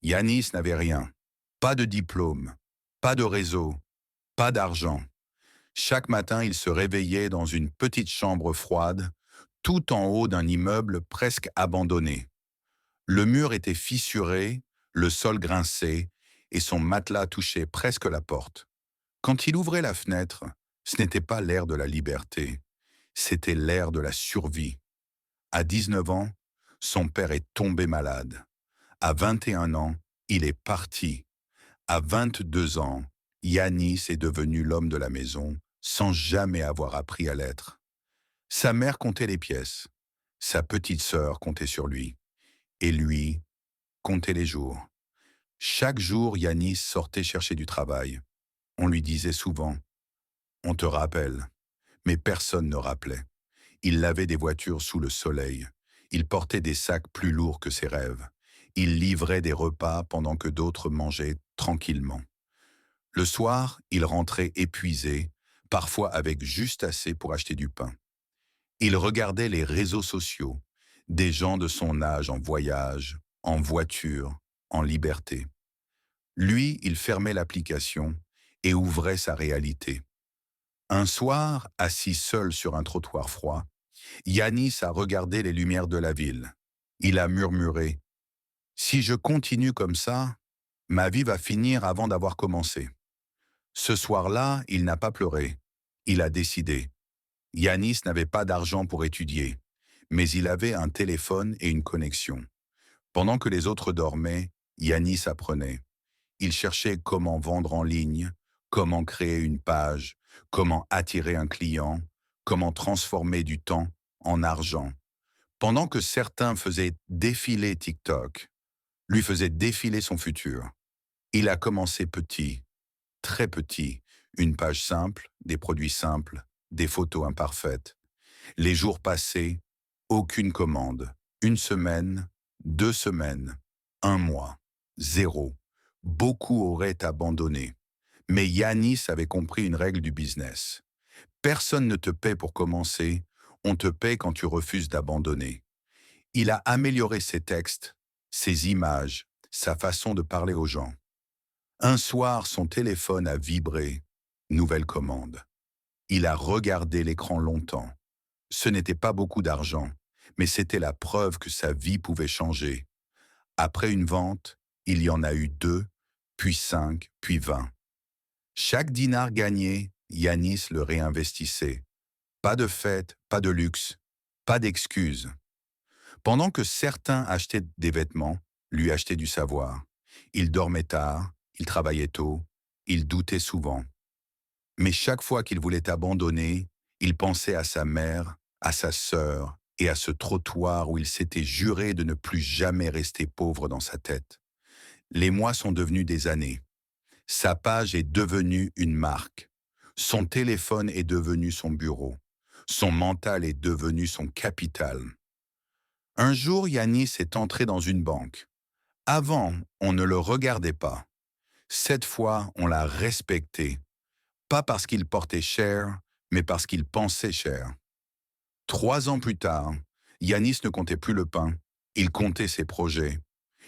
Yanis n'avait rien. Pas de diplôme, pas de réseau, pas d'argent. Chaque matin, il se réveillait dans une petite chambre froide, tout en haut d'un immeuble presque abandonné. Le mur était fissuré, le sol grinçait, et son matelas touchait presque la porte. Quand il ouvrait la fenêtre, ce n'était pas l'air de la liberté, c'était l'air de la survie. À 19 ans, son père est tombé malade. À 21 ans, il est parti. À 22 ans, Yanis est devenu l'homme de la maison sans jamais avoir appris à l'être. Sa mère comptait les pièces. Sa petite sœur comptait sur lui. Et lui comptait les jours. Chaque jour, Yanis sortait chercher du travail. On lui disait souvent « On te rappelle ». Mais personne ne rappelait. Il lavait des voitures sous le soleil. Il portait des sacs plus lourds que ses rêves. Il livrait des repas pendant que d'autres mangeaient tranquillement. Le soir, il rentrait épuisé, parfois avec juste assez pour acheter du pain. Il regardait les réseaux sociaux, des gens de son âge en voyage, en voiture, en liberté. Lui, il fermait l'application et ouvrait sa réalité. Un soir, assis seul sur un trottoir froid, Yanis a regardé les lumières de la ville. Il a murmuré « Si je continue comme ça, ma vie va finir avant d'avoir commencé ». Ce soir-là, il n'a pas pleuré. Il a décidé. Yanis n'avait pas d'argent pour étudier, mais il avait un téléphone et une connexion. Pendant que les autres dormaient, Yanis apprenait. Il cherchait comment vendre en ligne, comment créer une page, comment attirer un client, comment transformer du temps en argent. Pendant que certains faisaient défiler TikTok, lui faisait défiler son futur. Il a commencé petit, très petit, une page simple, des produits simples, des photos imparfaites. Les jours passaient, aucune commande. Une semaine, 2 semaines, un mois, zéro. Beaucoup auraient abandonné. Mais Yanis avait compris une règle du business. Personne ne te paie pour commencer, on te paie quand tu refuses d'abandonner. Il a amélioré ses textes, ses images, sa façon de parler aux gens. Un soir, son téléphone a vibré. Nouvelle commande. Il a regardé l'écran longtemps. Ce n'était pas beaucoup d'argent, mais c'était la preuve que sa vie pouvait changer. Après une vente, il y en a eu 2, puis 5, puis 20. Chaque dinar gagné, Yanis le réinvestissait. Pas de fête, pas de luxe, pas d'excuses. Pendant que certains achetaient des vêtements, lui achetaient du savoir. Il dormait tard, il travaillait tôt, il doutait souvent. Mais chaque fois qu'il voulait abandonner, il pensait à sa mère, à sa sœur et à ce trottoir où il s'était juré de ne plus jamais rester pauvre dans sa tête. Les mois sont devenus des années. Sa page est devenue une marque. Son téléphone est devenu son bureau. Son mental est devenu son capital. Un jour, Yanis est entré dans une banque. Avant, on ne le regardait pas. Cette fois, on l'a respecté. Pas parce qu'il portait cher, mais parce qu'il pensait cher. 3 ans plus tard, Yanis ne comptait plus le pain, il comptait ses projets.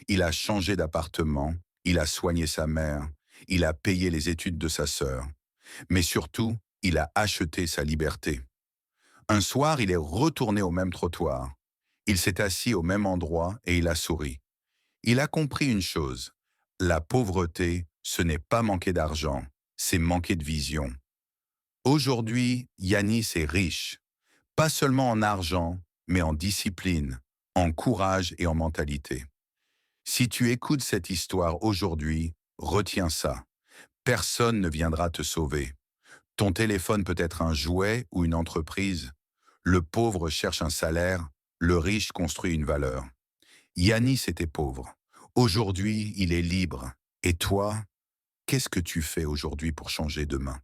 Il a changé d'appartement, il a soigné sa mère, il a payé les études de sa sœur. Mais surtout, il a acheté sa liberté. Un soir, il est retourné au même trottoir. Il s'est assis au même endroit et il a souri. Il a compris une chose. La pauvreté, ce n'est pas manquer d'argent, c'est manquer de vision. Aujourd'hui, Yanis est riche, pas seulement en argent, mais en discipline, en courage et en mentalité. Si tu écoutes cette histoire aujourd'hui, retiens ça. Personne ne viendra te sauver. Ton téléphone peut être un jouet ou une entreprise. Le pauvre cherche un salaire, le riche construit une valeur. Yanis était pauvre. Aujourd'hui, il est libre. Et toi, qu'est-ce que tu fais aujourd'hui pour changer demain?